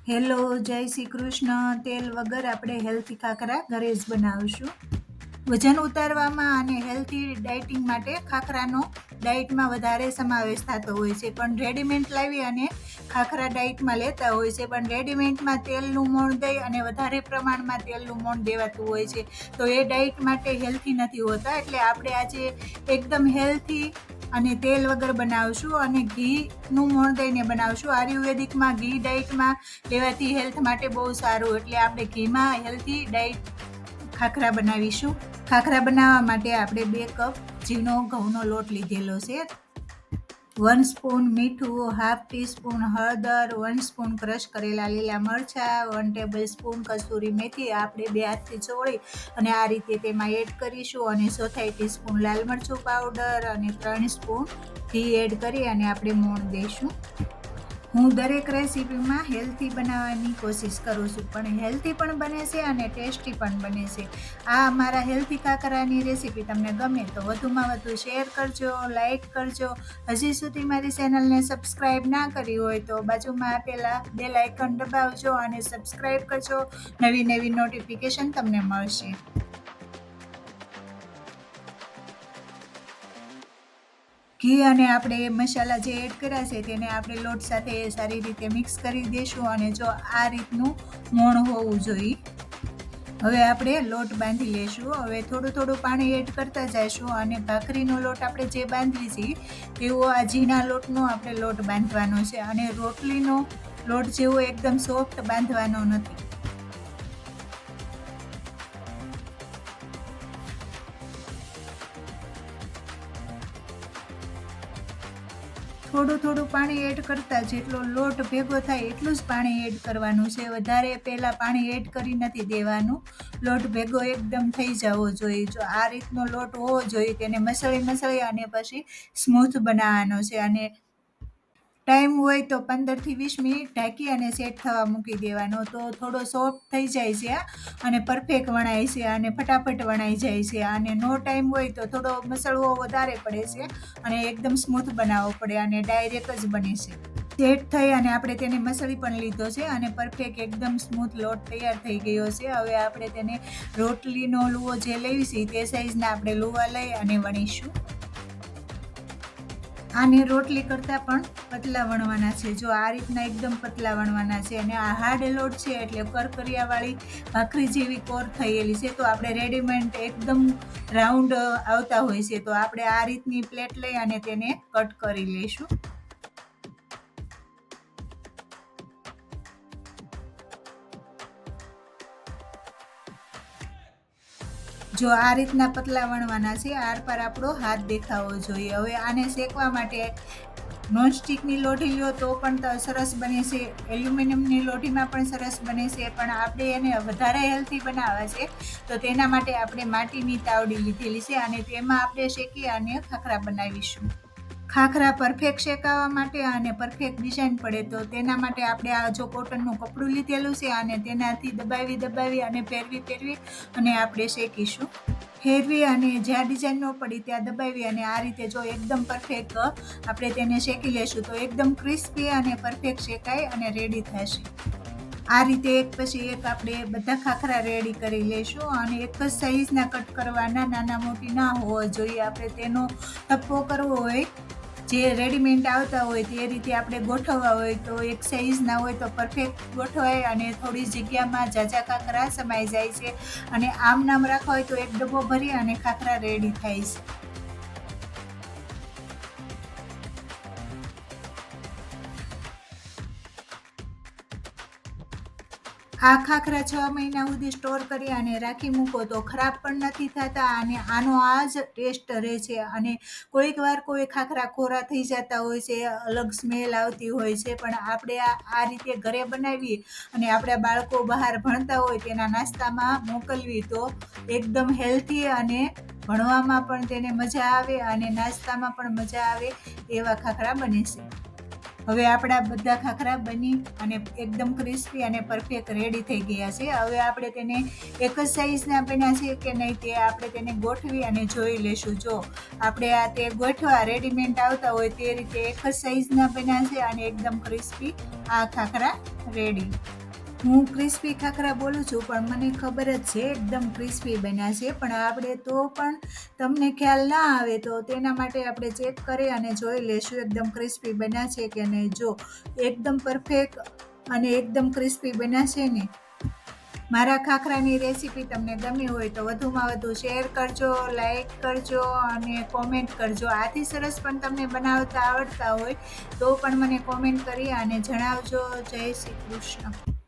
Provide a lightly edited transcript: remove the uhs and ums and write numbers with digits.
Hello, જય શ્રી કૃષ્ણ. તેલ વગર આપણે હેલ્થી ખાખરા ઘરે જ બનાવશું. વજન ઉતારવામાં અને હેલ્થી ડાયટિંગ માટે ખાખરાનો ડાયટમાં વધારે સમાવેશ થતો હોય છે, પણ રેડીમેડ લાવી અને ખાખરા ડાયટમાં લેતા હોય છે, પણ રેડીમેડમાં તેલનું મોણ દઈ અને વધારે પ્રમાણમાં તેલનું મોણ દેવાતું હોય છે, તો એ ડાયટ માટે હેલ્થી નથી હોતા. એટલે આપણે આજે એકદમ હેલ્થી અને તેલ વગર બનાવશું અને ઘીનું મોણ દઈને બનાવશું. આયુર્વેદિકમાં ઘી ડાયટમાં લેવાથી હેલ્થ માટે બહુ સારું, એટલે આપણે ઘીમાં હેલ્થી ડાયટ ખાખરા બનાવીશું. ખાખરા બનાવવા માટે આપણે 2 કપ ઝીણો ઘઉંનો લોટ લીધેલો છે. 1 સ્પૂન મીઠું, હાફ ટીસ્પૂન હળદર, 1 સ્પૂન ક્રશ કરેલા લીલા મરચાં, 1 ટેબલ સ્પૂન કસૂરી મેથી આપણે 2 હાથથી ચોળી અને આ રીતે તેમાં એડ કરીશું, અને 1/4 ટીસ્પૂન લાલ મરચું પાવડર અને 3 સ્પૂન ઘી એડ કરી અને આપણે મોણ દઈશું. હું દરેક રેસીપીમાં હેલ્થી બનાવવાની કોશિશ કરું છું, પણ હેલ્થી પણ બને છે અને ટેસ્ટી પણ બને છે. આ મારા હેલ્થી ખાખરાની રેસીપી તમને ગમે તો વધુમાં વધુ શેર કરજો, લાઈક કરજો. હજી સુધી મારી ચેનલને સબસ્ક્રાઈબ ના કરી હોય તો બાજુમાં આપેલા બેલ આઇકન દબાવજો અને સબસ્ક્રાઈબ કરજો. નવી નોટિફિકેશન તમને મળશે. ઘી અને આપણે મસાલા જે એડ કર્યા છે તેને આપણે લોટ સાથે સારી રીતે મિક્સ કરી દઈશું, અને જો આ રીતનું મોણ હોવું જોઈએ. હવે આપણે લોટ બાંધી લેશું. હવે થોડું પાણી એડ કરતા જઈશું, અને ભાખરીનો લોટ આપણે જે બાંધીએ છીએ તેવો આ ઝીણા લોટનો આપણે લોટ બાંધવાનો છે, અને રોટલીનો લોટ જેવો એકદમ સોફ્ટ બાંધવાનો નથી. થોડું પાણી એડ કરતા જેટલો લોટ ભેગો થાય એટલું જ પાણી એડ કરવાનું છે. વધારે પહેલાં પાણી એડ કરી નથી દેવાનું. લોટ ભેગો એકદમ થઈ જવો જોઈએ. જો આ રીતનો લોટ હોવો જોઈએ. તેને મસળી અને પછી સ્મૂથ બનાવવાનો છે, અને ટાઈમ હોય તો 15 થી 20 મિનિટ ઢાંકી અને સેટ થવા મૂકી દેવાનો, તો થોડો સોફ્ટ થઈ જાય છે અને પરફેક્ટ વણાય છે અને ફટાફટ વણાઈ જાય છે. અને નો ટાઈમ હોય તો થોડો મસળવો વધારે પડે છે અને એકદમ સ્મૂથ બનાવવો પડે, અને ડાયરેક્ટ જ બને છે. સેટ થઈ અને આપણે તેને મસળી પણ લીધો છે અને પરફેક્ટ એકદમ સ્મૂથ લોટ તૈયાર થઈ ગયો છે. હવે આપણે તેને રોટલીનો લુવો જે લેવી તે સાઈઝના આપણે લુવા લઈ અને વણીશું. આને રોટલી કરતાં પણ પતલા વણવાના છે. જો આ રીતના એકદમ પતલા વણવાના છે, અને આ હાર્ડ લોટ છે એટલે કરકરિયાવાળી ભાખરી જેવી કોર થયેલી છે. તો આપણે રેડીમેડ એકદમ રાઉન્ડ આવતા હોય છે, તો આપણે આ રીતની પ્લેટ લઈ અને તેને કટ કરી લઈશું. જો આ રીતના પતલા વણવાના છે, આર પાર આપણો હાથ દેખાવો જોઈએ. હવે આને શેકવા માટે નોનસ્ટિકની લોઢી લો તો પણ સરસ બને છે, એલ્યુમિનિયમની લોઢીમાં પણ સરસ બને છે, પણ આપણે એને વધારે હેલ્થી બનાવવા છે તો તેના માટે આપણે માટીની તાવડી લીધેલી છે, અને તેમાં આપણે શેકી અને ખાખરા બનાવીશું. ખાખરા પરફેક્ટ શેકાવા માટે અને પરફેક્ટ ડિઝાઇન પડે તો તેના માટે આપણે આ જો કોટનનું કપડું લીધેલું છે, અને તેનાથી દબાવી અને ફેરવી અને આપણે શેકીશું. ફેરવી અને જ્યાં ડિઝાઇન ન પડી ત્યાં દબાવી અને આ રીતે જો એકદમ પરફેક્ટ આપણે તેને શેકી લેશું તો એકદમ ક્રિસ્પી અને પરફેક્ટ શેકાય અને રેડી થશે. આ રીતે એક પછી એક આપણે બધા ખાખરા રેડી કરી લઈશું, અને એક જ સાઈઝના કટ કરવાના, નાના મોટી ના હોવો જોઈએ. આપણે તેનો ટપ્પો કરવો હોય જે રેડીમેડ આવતા હોય તે રીતે આપણે ગોઠવવા હોય તો એક સાઈઝના હોય તો પરફેક્ટ ગોઠવાય, અને થોડી જગ્યામાં ઝાઝા ખાખરા સમાઈ જાય છે. અને આમ નામ રાખવા હોય તો એક ડબ્બો ભરી અને ખાખરા રેડી થાય છે. આ ખાખરા 6 મહિના સુધી સ્ટોર કરી અને રાખી મૂકો તો ખરાબ પણ નથી થતા, અને આનો આ જ ટેસ્ટ રહે છે. અને કોઈક વાર કોઈ ખાખરા કોરા થઈ જતા હોય છે, અલગ સ્મેલ આવતી હોય છે, પણ આપણે આ રીતે ઘરે બનાવીએ અને આપણા બાળકો બહાર ભણતા હોય તેના નાસ્તામાં મોકલવી તો એકદમ હેલ્થી અને ભણવામાં પણ તેને મજા આવે અને નાસ્તામાં પણ મજા આવે એવા ખાખરા બને છે. હવે આપણા બધા ખાખરા બની અને એકદમ ક્રિસ્પી અને પરફેક્ટ રેડી થઈ ગયા છે. હવે આપણે તેને એક જ સાઈઝના બન્યા છે કે નહીં તે આપણે તેને ગોઠવી અને જોઈ લેશું. જો આપણે તે ગોઠવા રેડીમેડ આવતા હોય તે રીતે એક જ સાઈઝના બન્યા છે અને એકદમ ક્રિસ્પી આ ખાખરા રેડી. હું ક્રિસ્પી ખાખરા બોલું છું, પણ મને ખબર જ છે એકદમ ક્રિસ્પી બન્યા છે. પણ આપણે તો પણ તમને ખ્યાલ ના આવે તો તેના માટે આપણે ચેક કરી અને જોઈ લેશું એકદમ ક્રિસ્પી બન્યા છે કે નહીં. જો એકદમ પરફેક્ટ અને એકદમ ક્રિસ્પી બન્યા છે ને. મારા ખાખરાની રેસીપી તમને ગમી હોય તો વધુમાં વધુ શેર કરજો, લાઈક કરજો અને કોમેન્ટ કરજો. આથી સરસ પણ તમને બનાવતા આવડતા હોય તો પણ મને કોમેન્ટ કરી અને જણાવજો. જય શ્રી કૃષ્ણ.